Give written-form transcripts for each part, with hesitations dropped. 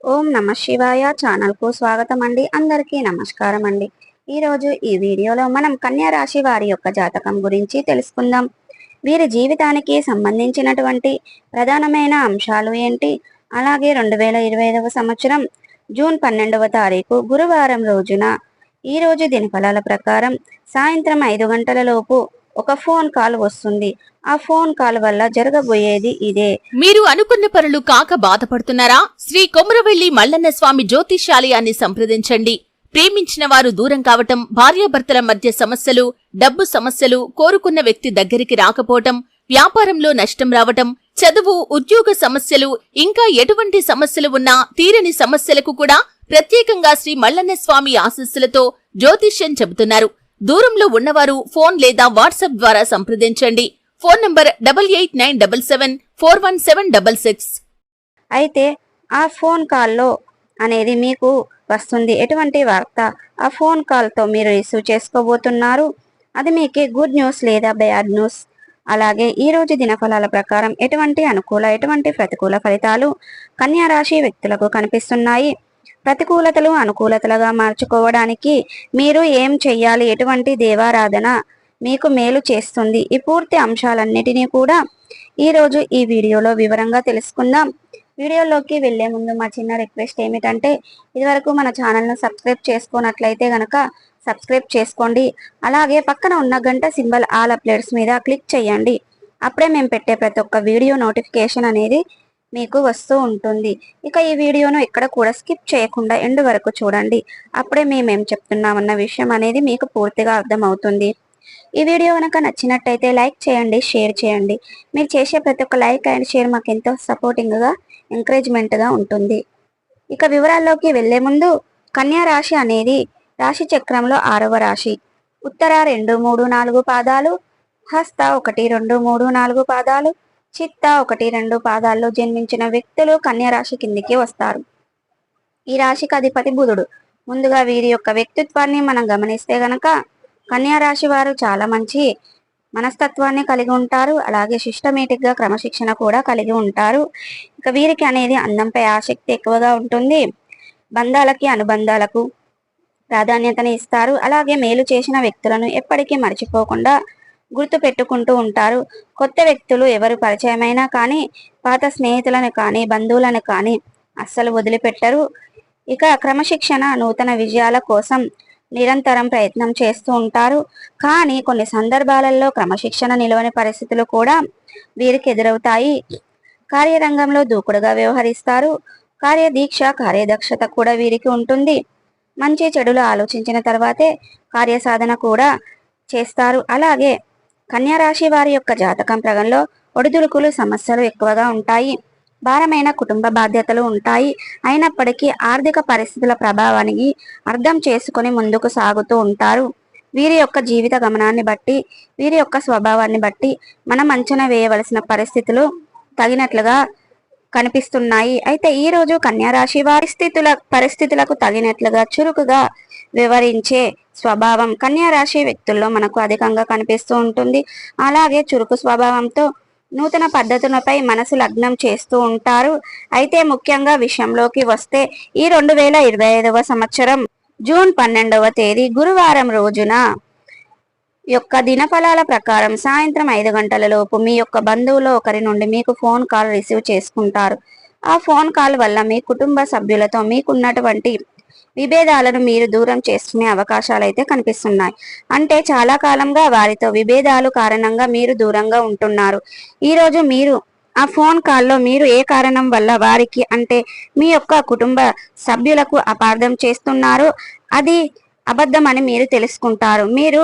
ఓం నమ శివాయ ఛానల్ కు స్వాగతం అండి. అందరికీ నమస్కారం అండి. ఈరోజు ఈ వీడియోలో మనం కన్యా రాశి వారి యొక్క జాతకం గురించి తెలుసుకుందాం. వీరి జీవితానికి సంబంధించినటువంటి ప్రధానమైన అంశాలు ఏంటి, అలాగే 2025 సంవత్సరం జూన్ 12వ తారీఖు గురువారం రోజున ఈ రోజు దినఫలాల ప్రకారం సాయంత్రం 5 గంటల లోపు ఒక ఫోన్ కాల్ వస్తుంది. ఆ ఫోన్ కాల్ వల్ల జరగబోయేది ఇదే. మీరు అనుకున్న పనులు కాక బాధపడుతున్నారా? శ్రీ కొమరవెల్లి మల్లన్న స్వామి జ్యోతిష్యాలయాన్ని సంప్రదించండి. ప్రేమించిన వారు దూరం కావటం, భార్యాభర్తల మధ్య సమస్యలు, డబ్బు సమస్యలు, కోరుకున్న వ్యక్తి దగ్గరికి రాకపోవటం, వ్యాపారంలో నష్టం రావటం, చదువు, ఉద్యోగ సమస్యలు, ఇంకా ఎటువంటి సమస్యలు ఉన్నా తీరని సమస్యలకు కూడా ప్రత్యేకంగా శ్రీ మల్లన్న స్వామి ఆశీస్సులతో జ్యోతిష్యం చెబుతున్నారు. దూరంలో ఉన్నవారు ఫోన్ లేదా వాట్సాప్ ద్వారా సంప్రదించండి. Phone number 8897741766. అయితే ఆ ఫోన్ కాల్లో అనేది మీకు వస్తుంది ఎటువంటి వార్త, ఆ ఫోన్ కాల్తో మీరు రిసీవ్ చేసుకోబోతున్నారు, అది మీకు గుడ్ న్యూస్ లేదా బ్యాడ్ న్యూస్. అలాగే ఈ రోజు దినఫలాల ప్రకారం ఎటువంటి అనుకూల ఎటువంటి ప్రతికూల ఫలితాలు కన్యా రాశి వ్యక్తులకు కనిపిస్తున్నాయి, ప్రతికూలతలు అనుకూలతలుగా మార్చుకోవడానికి మీరు ఏం చెయ్యాలి, ఎటువంటి దేవారాధన మీకు మేలు చేస్తుంది, ఈ పూర్తి అంశాలన్నిటినీ కూడా ఈరోజు ఈ వీడియోలో వివరంగా తెలుసుకుందాం. వీడియోలోకి వెళ్లే ముందు మా చిన్న రిక్వెస్ట్ ఏమిటంటే, ఇదివరకు మన ఛానల్ను సబ్స్క్రైబ్ చేసుకున్నట్లయితే గనక సబ్స్క్రైబ్ చేసుకోండి. అలాగే పక్కన ఉన్న గంట సింబల్ ఆల్ అప్డేట్స్ మీద క్లిక్ చేయండి. అప్పుడే మేము పెట్టే ప్రతి ఒక్క వీడియో నోటిఫికేషన్ అనేది మీకు వస్తూ ఉంటుంది. ఇక ఈ వీడియోను ఎక్కడ కూడా స్కిప్ చేయకుండా ఎండ్ వరకు చూడండి. అప్పుడే మేమేం చెప్తున్నామన్న విషయం అనేది మీకు పూర్తిగా అర్థమవుతుంది. ఈ వీడియో కనుక నచ్చినట్టయితే లైక్ చేయండి, షేర్ చేయండి. మీరు చేసే ప్రతి ఒక్క లైక్ అండ్ షేర్ మాకు ఎంతో సపోర్టింగ్గా, ఎంకరేజ్మెంట్గా ఉంటుంది. ఇక వివరాల్లోకి వెళ్లే ముందు, కన్యా రాశి అనేది రాశి చక్రంలో 6వ రాశి. ఉత్తర 2, 3, 4 పాదాలు, హస్త 1, 2, 3, 4 పాదాలు, చిత్త 1, 2 పాదాల్లో జన్మించిన వ్యక్తులు కన్యా రాశి కిందికి వస్తారు. ఈ రాశికి అధిపతి బుధుడు. ముందుగా వీరి యొక్క వ్యక్తిత్వాన్ని మనం గమనిస్తే గనక కన్యా రాశి వారు చాలా మంచి మనస్తత్వాన్ని కలిగి ఉంటారు. అలాగే సిస్టమేటిక్ గా క్రమశిక్షణ కూడా కలిగి ఉంటారు. ఇక వీరికి అనేది అందంపై ఆసక్తి ఎక్కువగా ఉంటుంది. బంధాలకి అనుబంధాలకు ప్రాధాన్యతని ఇస్తారు. అలాగే మేలు చేసిన వ్యక్తులను ఎప్పటికీ మర్చిపోకుండా గుర్తు పెట్టుకుంటూ ఉంటారు. కొత్త వ్యక్తులు ఎవరు పరిచయమైనా కానీ పాత స్నేహితులను కానీ బంధువులను కానీ అస్సలు వదిలిపెట్టరు. ఇక క్రమశిక్షణ నూతన విజయాల కోసం నిరంతరం ప్రయత్నం చేస్తూ ఉంటారు. కానీ కొన్ని సందర్భాలలో క్రమశిక్షణ నిలవని పరిస్థితులు కూడా వీరికి ఎదురవుతాయి. కార్యరంగంలో దూకుడుగా వ్యవహరిస్తారు. కార్యదీక్ష కార్యదక్షత కూడా వీరికి ఉంటుంది. మంచి చెడులు ఆలోచించిన తర్వాతే కార్యసాధన కూడా చేస్తారు. అలాగే కన్యా రాశి వారి యొక్క జాతకం ప్రగంలో ఒడిదుడుకులు సమస్యలు ఎక్కువగా ఉంటాయి. భారమైన కుటుంబ బాధ్యతలు ఉంటాయి. అయినప్పటికీ ఆర్థిక పరిస్థితుల ప్రభావానికి అర్థం చేసుకుని ముందుకు సాగుతూ ఉంటారు. వీరి యొక్క జీవిత గమనాన్ని బట్టి, వీరి యొక్క స్వభావాన్ని బట్టి మనం అంచనా వేయవలసిన పరిస్థితులు తగినట్లుగా కనిపిస్తున్నాయి. అయితే ఈ రోజు కన్యా రాశి వారి పరిస్థితులకు తగినట్లుగా చురుకుగా వివరించే స్వభావం కన్యా రాశి వ్యక్తుల్లో మనకు అధికంగా కనిపిస్తూ ఉంటుంది. అలాగే చురుకు స్వభావంతో నూతన పద్ధతులపై మనసు లగ్నం చేస్తూ ఉంటారు. అయితే ముఖ్యంగా విషయంలోకి వస్తే ఈ 2025వ సంవత్సరం జూన్ 12వ తేదీ గురువారం రోజున యొక్క దినఫలాల ప్రకారం సాయంత్రం 5 గంటల లోపు మీ యొక్క బంధువులో ఒకరి నుండి మీకు ఫోన్ కాల్ రిసీవ్ చేసుకుంటారు. ఆ ఫోన్ కాల్ వల్ల మీ కుటుంబ సభ్యులతో మీకున్నటువంటి విభేదాలను మీరు దూరం చేసుకునే అవకాశాలు అయితే కనిపిస్తున్నాయి. అంటే చాలా కాలంగా వారితో విభేదాలు కారణంగా మీరు దూరంగా ఉంటున్నారు. ఈరోజు మీరు ఆ ఫోన్ కాల్లో మీరు ఏ కారణం వల్ల వారికి అంటే మీ యొక్క కుటుంబ సభ్యులకు అపార్థం చేస్తున్నారో అది అబద్ధమని మీరు తెలుసుకుంటారు. మీరు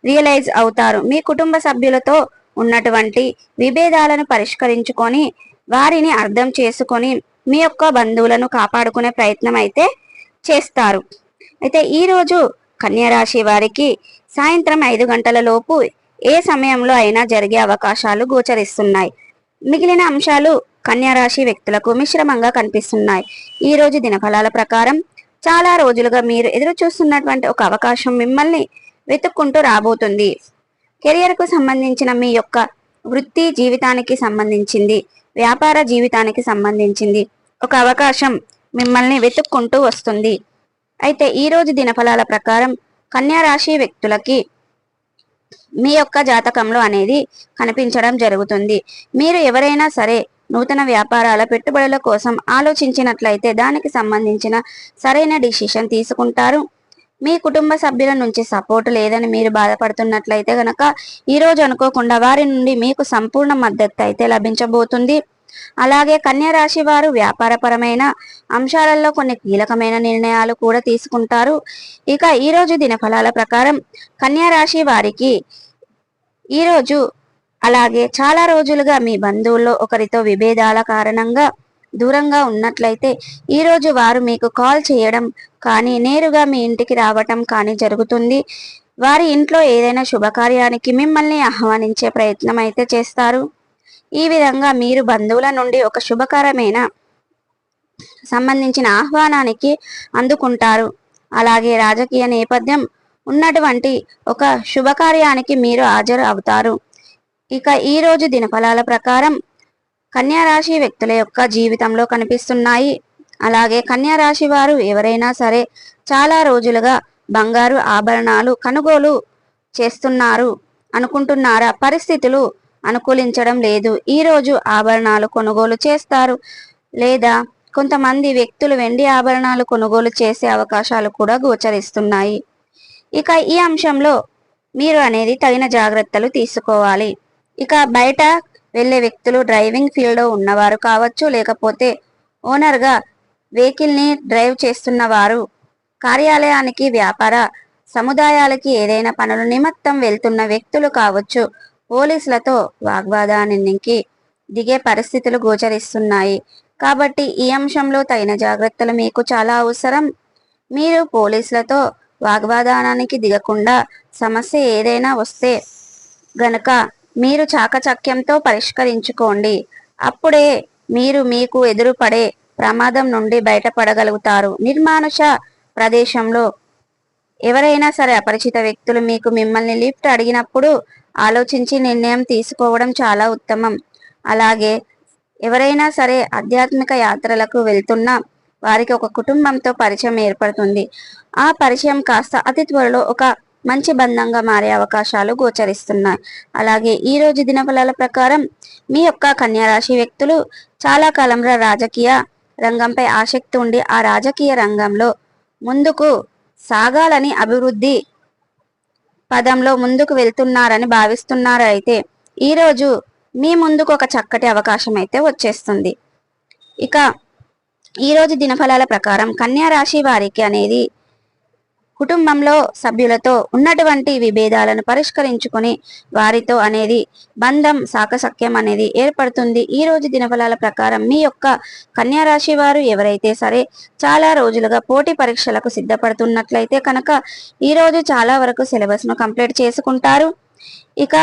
రియలైజ్ అవుతారు. మీ కుటుంబ సభ్యులతో ఉన్నటువంటి విభేదాలను పరిష్కరించుకొని వారిని అర్థం చేసుకొని మీ యొక్క బంధువులను కాపాడుకునే ప్రయత్నం అయితే చేస్తారు. అయితే ఈరోజు కన్యా రాశి వారికి సాయంత్రం 5 గంటల లోపు ఏ సమయంలో అయినా జరిగే అవకాశాలు గోచరిస్తున్నాయి. మిగిలిన అంశాలు కన్యా రాశి వ్యక్తులకు మిశ్రమంగా కనిపిస్తున్నాయి. ఈ రోజు దినఫలాల ప్రకారం చాలా రోజులుగా మీరు ఎదురు చూస్తున్నటువంటి ఒక అవకాశం మిమ్మల్ని వెతుక్కుంటూ రాబోతుంది. కెరియర్కు సంబంధించిన మీ యొక్క వృత్తి జీవితానికి సంబంధించింది, వ్యాపార జీవితానికి సంబంధించింది ఒక అవకాశం మిమ్మల్ని వెతుక్కుంటూ వస్తుంది. అయితే ఈ రోజు దినఫలాల ప్రకారం కన్యా రాశి వ్యక్తులకి మీ యొక్క జాతకంలో అనేది కనిపించడం జరుగుతుంది. మీరు ఎవరైనా సరే నూతన వ్యాపారాల పెట్టుబడుల కోసం ఆలోచించినట్లయితే దానికి సంబంధించిన సరైన డిసిషన్ తీసుకుంటారు. మీ కుటుంబ సభ్యుల నుంచి సపోర్ట్ లేదని మీరు బాధపడుతున్నట్లయితే గనక ఈరోజు అనుకోకుండా వారి నుండి మీకు సంపూర్ణ మద్దతు అయితే లభించబోతుంది. అలాగే కన్యా రాశి వారు వ్యాపారపరమైన అంశాలలో కొన్ని కీలకమైన నిర్ణయాలు కూడా తీసుకుంటారు. ఇక ఈరోజు దినఫలాల ప్రకారం కన్యా రాశి వారికి ఈరోజు అలాగే చాలా రోజులుగా మీ బంధువుల్లో ఒకరితో విభేదాల కారణంగా దూరంగా ఉన్నట్లయితే ఈరోజు వారు మీకు కాల్ చేయడం కానీ నేరుగా మీ ఇంటికి రావటం కానీ జరుగుతుంది. వారి ఇంట్లో ఏదైనా శుభకార్యానికి మిమ్మల్ని ఆహ్వానించే ప్రయత్నం అయితే చేస్తారు. ఈ విధంగా మీరు బంధువుల నుండి ఒక శుభకరమైన సంబంధించిన ఆహ్వానానికి అందుకుంటారు. అలాగే రాజకీయ నేపథ్యం ఉన్నటువంటి ఒక శుభకార్యానికి మీరు హాజరు అవుతారు. ఇక ఈ రోజు దినఫలాల ప్రకారం కన్యా రాశి వ్యక్తుల యొక్క జీవితంలో కనిపిస్తున్నాయి. అలాగే కన్యా రాశి వారు ఎవరైనా సరే చాలా రోజులుగా బంగారు ఆభరణాలు కొనుగోలు చేస్తున్నారు అనుకుంటున్నారా? పరిస్థితులు అనుకూలించడం లేదు. ఈ రోజు ఆభరణాలు కొనుగోలు చేస్తారు. లేదా కొంతమంది వ్యక్తులు వెండి ఆభరణాలు కొనుగోలు చేసే అవకాశాలు కూడా గోచరిస్తున్నాయి. ఇక ఈ అంశంలో మీరు అనేది తగిన జాగ్రత్తలు తీసుకోవాలి. ఇక బయట వెళ్ళే వ్యక్తులు డ్రైవింగ్ ఫీల్డ్లో ఉన్నవారు కావచ్చు, లేకపోతే ఓనర్గా వెహికల్ని డ్రైవ్ చేస్తున్న వారు, కార్యాలయానికి వ్యాపార సముదాయాలకి ఏదైనా పనుల నిమిత్తం వెళ్తున్న వ్యక్తులు కావచ్చు, పోలీసులతో వాగ్వాదానికి దిగే పరిస్థితులు గోచరిస్తున్నాయి. కాబట్టి ఈ అంశంలో తగిన జాగ్రత్తలు మీకు చాలా అవసరం. మీరు పోలీసులతో వాగ్వాదానికి దిగకుండా సమస్య ఏదైనా వస్తే గనక మీరు చాకచక్యంతో పరిష్కరించుకోండి. అప్పుడే మీరు మీకు ఎదురుపడే ప్రమాదం నుండి బయటపడగలుగుతారు. నిర్మానుష ప్రదేశంలో ఎవరైనా సరే అపరిచిత వ్యక్తులు మీకు మిమ్మల్ని లిఫ్ట్ అడిగినప్పుడు ఆలోచించి నిర్ణయం తీసుకోవడం చాలా ఉత్తమం. అలాగే ఎవరైనా సరే ఆధ్యాత్మిక యాత్రలకు వెళ్తున్న వారికి ఒక కుటుంబంతో పరిచయం ఏర్పడుతుంది. ఆ పరిచయం కాస్త అతి త్వరలో ఒక మంచి బంధంగా మారే అవకాశాలు గోచరిస్తున్నాయి. అలాగే ఈ రోజు దినఫలాల ప్రకారం మీ యొక్క కన్యా రాశి వ్యక్తులు చాలా కాలంలో రాజకీయ రంగంపై ఆసక్తి ఉండి ఆ రాజకీయ రంగంలో ముందుకు సాగాలని అభివృద్ధి పదంలో ముందుకు వెళ్తున్నారని భావిస్తున్నారు. అయితే ఈరోజు మీ ముందుకు ఒక చక్కటి అవకాశం అయితే వచ్చేస్తుంది. ఇక ఈరోజు దినఫలాల ప్రకారం కన్యా రాశి వారికి అనేది కుటుంబంలో సభ్యులతో ఉన్నటువంటి విభేదాలను పరిష్కరించుకొని వారితో అనేది బంధం సాకసక్యం అనేది ఏర్పడుతుంది. ఈ రోజు దినఫలాల ప్రకారం మీ యొక్క కన్యా రాశి వారు ఎవరైతే సరే చాలా రోజులుగా పోటీ పరీక్షలకు సిద్ధపడుతున్నట్లయితే కనుక ఈ రోజు చాలా వరకు సిలబస్ను కంప్లీట్ చేసుకుంటారు. ఇక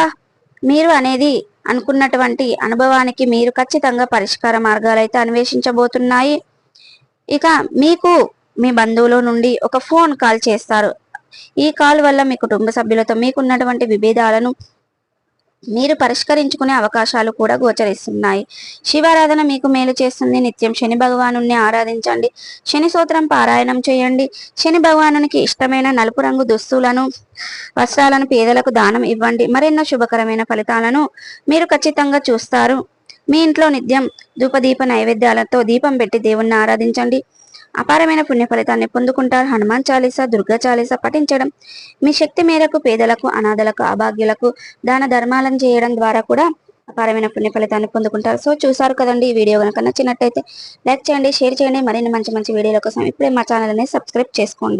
మీరు అనేది అనుకున్నటువంటి అనుభవానికి మీరు ఖచ్చితంగా పరిష్కార మార్గాలు అయితే అన్వేషించబోతున్నాయి. ఇక మీకు మీ బంధువుల నుండి ఒక ఫోన్ కాల్ చేస్తారు. ఈ కాల్ వల్ల మీ కుటుంబ సభ్యులతో మీకున్నటువంటి విభేదాలను మీరు పరిష్కరించుకునే అవకాశాలు కూడా గోచరిస్తున్నాయి. శివారాధన మీకు మేలు చేస్తుంది. నిత్యం శని భగవానుని ఆరాధించండి. శని స్తోత్రం పారాయణం చేయండి. శని భగవానునికి ఇష్టమైన నలుపు రంగు దుస్తులను వస్త్రాలను పేదలకు దానం ఇవ్వండి. మరెన్నో శుభకరమైన ఫలితాలను మీరు ఖచ్చితంగా చూస్తారు. మీ ఇంట్లో నిత్యం ధూపదీప నైవేద్యాలతో దీపం పెట్టి దేవుణ్ణి ఆరాధించండి. అపారమైన పుణ్య ఫలితాన్ని పొందుకుంటారు. హనుమాన్ చాలీసా, దుర్గా చాలీసా పఠించడం, మీ శక్తి మేరకు పేదలకు, అనాథలకు, అభాగ్యులకు దాన ధర్మాలను చేయడం ద్వారా కూడా అపారమైన పుణ్య ఫలితాన్ని పొందుకుంటారు. సో చూసారు కదండి. ఈ వీడియో కనుక నచ్చినట్టయితే లైక్ చేయండి, షేర్ చేయండి. మరిన్ని మంచి మంచి వీడియోల కోసం ఇప్పుడే మా ఛానల్ అనేది సబ్స్క్రైబ్ చేసుకోండి.